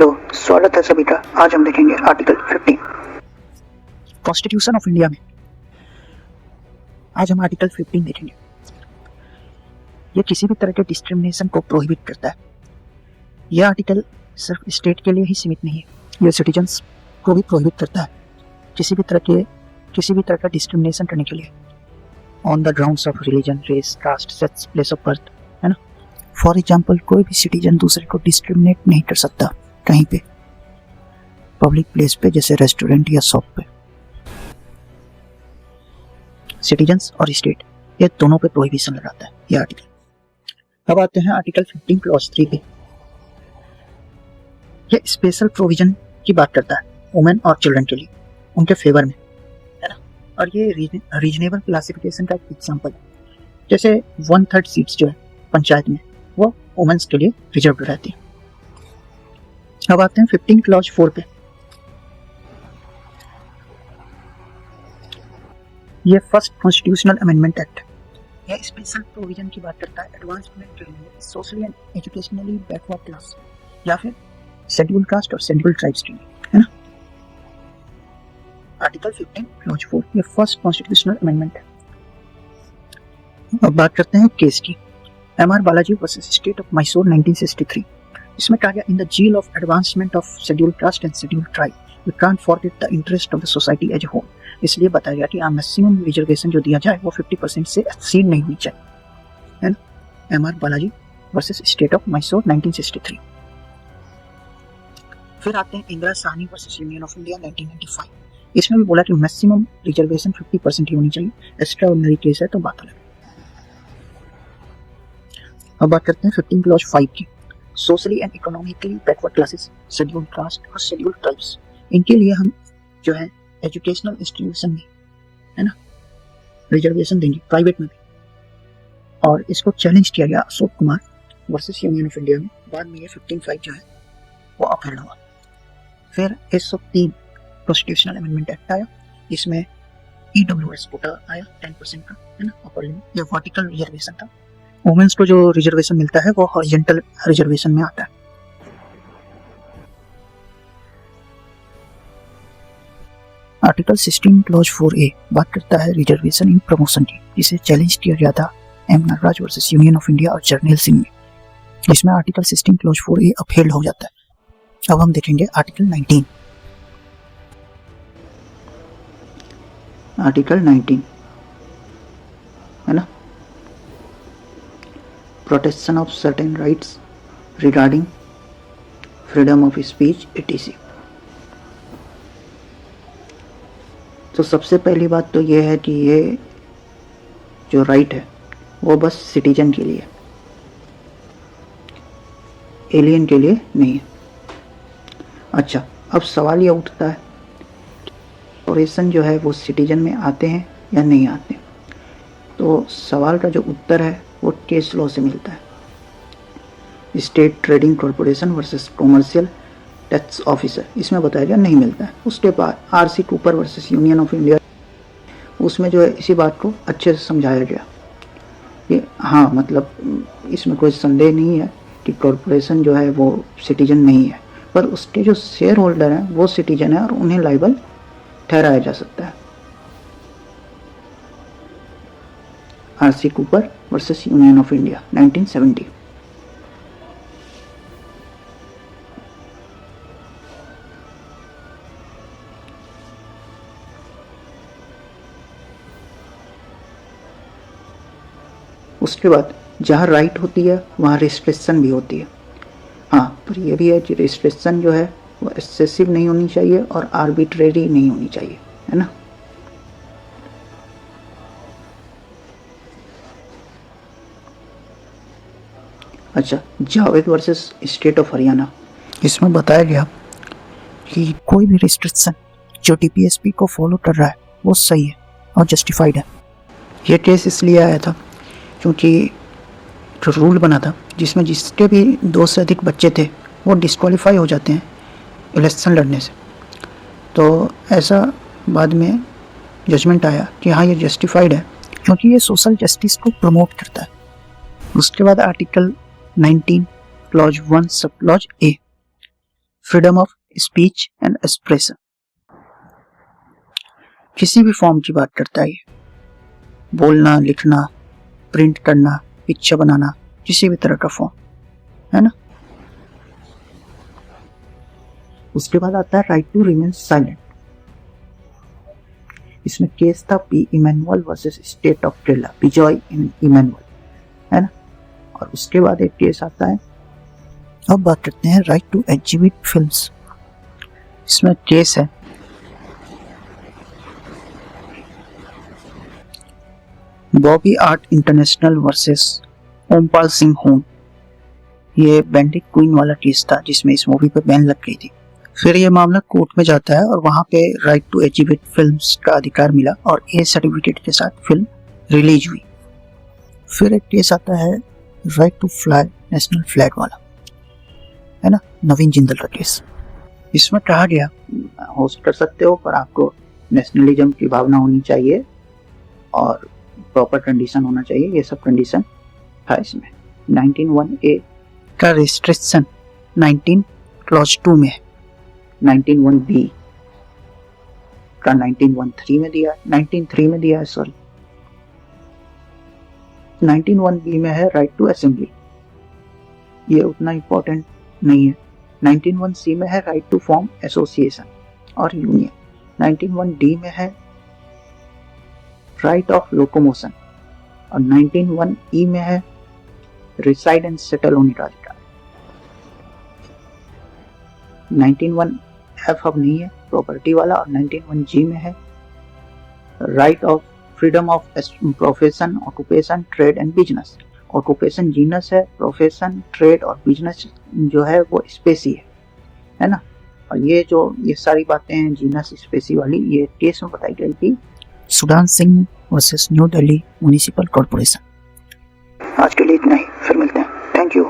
Hello, स्वागत है सभी का। आज हम देखेंगे आर्टिकल 15 कॉन्स्टिट्यूशन ऑफ इंडिया में। आज हम आर्टिकल 15 देखेंगे। यह किसी भी तरह के डिस्क्रिमिनेशन को प्रोहिबिट करता है। यह आर्टिकल सिर्फ स्टेट के लिए ही सीमित नहीं है, यह सिटीजन्स को भी प्रोहिबिट करता है किसी भी तरह का डिस्क्रिमिनेशन करने के लिए on the grounds of religion, race, caste, sex, place of birth, है ना। फॉर एग्जाम्पल, कोई भी सिटीजन दूसरे को डिस्क्रिमिनेट नहीं कर सकता कहीं पे, पब्लिक प्लेस पे, जैसे रेस्टोरेंट या शॉप पे। सिटीजन्स और स्टेट, ये दोनों पे प्रोहिबिशन लगाता है ये आर्टिकल। अब आते हैं आर्टिकल 15 क्लॉज 3 पे। ये स्पेशल प्रोविजन की बात करता है वुमेन और चिल्ड्रन के लिए, उनके फेवर में, है ना। और ये रीजनेबल क्लासिफिकेशन का एक एग्जाम्पल है। जैसे 1/3 सीट्स जो है पंचायत में, वो वुमेन्स के लिए रिजर्व रहती है। अब आते हैं 15 क्लॉज 4 पे। ये फर्स्ट कॉन्स्टिट्यूशनल अमेंडमेंट एक्ट, यह स्पेशल प्रोविजन की बात करता है एडवांसमेंट के लिए socially and educationally backward class या फिर शेड्यूल कास्ट और शेड्यूल ट्राइब्स के लिए, है ना। आर्टिकल 15 क्लॉज 4 ये फर्स्ट कॉन्स्टिट्यूशनल अमेंडमेंट है। अब बात करते हैं केस की। M.R. Balaji versus state of Mysore 1963। इसमें कहा गया, in the zeal of advancement of schedule caste and schedule tribe we can't forget the interest of the society as whole. इसलिए बताया गया कि मैक्सिमम रिजर्वेशन जो दिया जाए वो 50% से एक्सीड नहीं होनी चाहिए, है ना। M.R. Balaji versus state of Mysore 1963। फिर आते हैं Indira Sahni versus union of India 1995। इसमें भी बोला कि मैक्सिमम रिजर्वेशन 50% ही होनी चाहिए, एक्स्ट्रा ऑर्डिनरी केस है तो बात अलग। अब बात करते हैं 15 क्लॉज 5 की। Socially and economically backward classes, schedule caste और शेड्यूल ट्राइब्स, इनके लिए हम जो है एजुकेशनल इंस्टीट्यूशन में, है ना, रिजर्वेशन देंगे, प्राइवेट में भी। और इसको चैलेंज किया गया Ashok Kumar versus union of India में। बाद में ये 15/5 जो है वो अपहरण हुआ। फिर 103 कॉन्स्टिट्यूशनल अमेंडमेंट एक्ट आया। इसमें EWS कोटा आया 10% का, है ना, अपर लिमिट। ये वर्टिकल रिजर्वेशन था। वुमेन्स को जो रिजर्वेशन मिलता है वो हॉरिजॉन्टल रिजर्वेशन में आता है। आर्टिकल 16 क्लॉज 4A बात करता है रिजर्वेशन इन प्रमोशन की, जिसे चैलेंज किया गया था M. Nagaraj versus union of India और जर्नैल सिंह में। इसमें आर्टिकल 16 क्लॉज 4A अपहेल्ड हो जाता है। अब हम देखेंगे आर्टिकल 19। आर्टिकल 19, है ना, protection of certain rights regarding freedom of speech etc। तो सबसे पहली बात तो ये है कि ये जो राइट है वो बस सिटीजन के लिए, एलियन के लिए नहीं है। अच्छा, अब सवाल ये उठता है कॉर्पोरेशन जो है वो सिटीजन में आते हैं या नहीं आते। तो सवाल का जो उत्तर है वो केस लॉ से मिलता है। State trading corporation versus commercial tax officer, इसमें बताया गया नहीं मिलता है। उसके बाद RC Cooper versus union of India, उसमें जो है इसी बात को अच्छे से समझाया गया कि हाँ, मतलब इसमें कोई संदेह नहीं है कि कॉर्पोरेशन जो है वो सिटीजन नहीं है, पर उसके जो शेयर होल्डर हैं वो सिटीजन है और उन्हें लायबल ठहराया जा सकता है। RC Cooper versus union of India 1970। उसके बाद जहाँ राइट होती है वहाँ रिस्ट्रिक्शन भी होती है। हाँ, पर यह भी है कि रिस्ट्रिक्शन जो है वो एक्सेसिव नहीं होनी चाहिए और आर्बिट्रेरी नहीं होनी चाहिए, है ना। अच्छा, Javed versus state of Haryana, इसमें बताया गया कि कोई भी रिस्ट्रिक्शन जो DPSP को फॉलो कर रहा है वो सही है और जस्टिफाइड है। ये केस इसलिए आया था क्योंकि जो रूल बना था जिसमें जिसके भी 2 से अधिक बच्चे थे वो डिस्क्वालीफाई हो जाते हैं इलेक्शन लड़ने से। तो ऐसा बाद में जजमेंट आया कि हाँ, ये जस्टिफाइड है क्योंकि ये सोशल जस्टिस को प्रमोट करता है। उसके बाद article 19 clause 1 sub clause A, freedom of speech and expression. किसी भी फॉर्म की बात करता है ये, बोलना, लिखना, प्रिंट करना, पिक्चर बनाना, किसी भी तरह का फॉर्म, है ना। उसके बाद आता है राइट टू रिमेन साइलेंट। इसमें केस था P Emmanuel versus state of Kerala, Vijay Emmanuel, है ना। और उसके बाद एक केस आता है, अब बात करते हैं राइट टू एग्जिबिट फिल्म्स। इसमें केस है Bobby art international versus Ompal Singh होन। ये बैंडिट क्वीन वाला केस था जिसमें इस मूवी पे बैन लग गई थी। फिर ये मामला कोर्ट में जाता है और वहां पे राइट टू एग्जिबिट फिल्म्स का अधिकार मिला और ए सर्टिफिकेट के साथ फिल्म रिलीज हुई। फिर एक केस आता है right to fly national flag वाला, है ना, नवीन जिंदल का केस। इसमें कहा गया होस्ट कर सकते हो पर आपको नेशनलिज्म की भावना होनी चाहिए और प्रॉपर कंडीशन होना चाहिए, ये सब कंडीशन था इसमें। 19(1)(a का रिस्ट्रिक्शन 19 क्लॉज 2 में है, 19(1)(b का 19(1)(3) में दिया, 19(3) में दिया है, सॉरी 19(1)(b में है राइट टू असेंबली, ये उतना इंपॉर्टेंट नहीं है। 19(1)(c में है राइट टू फॉर्म एसोसिएशन और यूनियन, 19(1)(d में है राइट ऑफ लोकोमोशन और 19(1)(e में है रिसाइड एंड सेटल होने का अधिकार। 19(1)(f अब नहीं है प्रॉपर्टी वाला और 19(1)(g में है right of freedom of profession, occupation, trade and business. Occupation genus है, प्रोफेशन, ट्रेड और बिजनेस जो है वो स्पेसी है ना। और ये सारी बातें हैं जीनस स्पेसी वाली, ये केस में बताई गई थी Sudan Singh versus new Delhi municipal corporation. आज के लिए इतना ही, फिर मिलते हैं, थैंक यू।